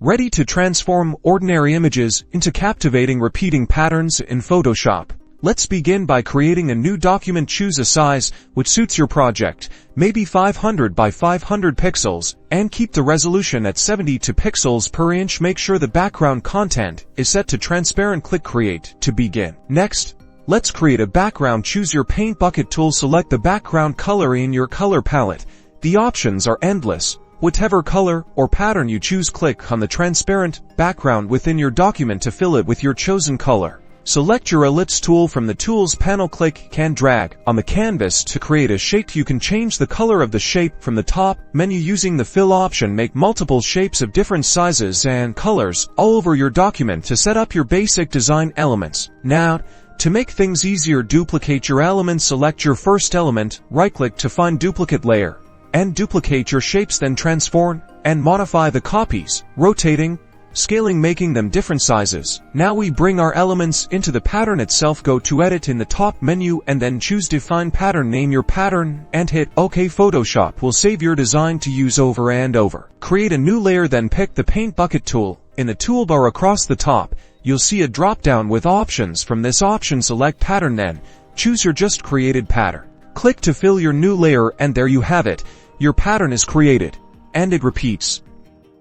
Ready to transform ordinary images into captivating repeating patterns in Photoshop. Let's begin by creating a new document. Choose a size which suits your project, maybe 500 by 500 pixels, and keep the resolution at 72 pixels per inch. Make sure the background content is set to transparent. Click Create to begin. Next, let's create a background. Choose your paint bucket tool. Select the background color in your color palette. The options are endless. Whatever color or pattern you choose, click on the transparent background within your document to fill it with your chosen color. Select your ellipse tool from the Tools panel. Click and drag on the canvas to create a shape. You can change the color of the shape from the top menu using the Fill option. Make multiple shapes of different sizes and colors all over your document to set up your basic design elements. Now, to make things easier, duplicate your elements. Select your first element, right-click to find duplicate layer, and duplicate your shapes. Then transform and modify the copies, rotating, scaling, making them different sizes. Now we bring our elements into the pattern itself. Go to Edit in the top menu and then choose Define Pattern. Name your pattern and hit OK. Photoshop will save your design to use over and over. Create a new layer, then pick the Paint Bucket tool. In the toolbar across the top, you'll see a drop-down with options. From this option, select Pattern, then choose your just created pattern. Click to fill your new layer, and there you have it. Your pattern is created, and it repeats.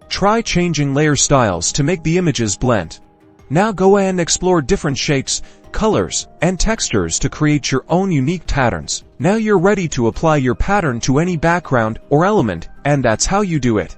Try changing layer styles to make the images blend. Now go and explore different shapes, colors, and textures to create your own unique patterns. Now you're ready to apply your pattern to any background or element, and that's how you do it.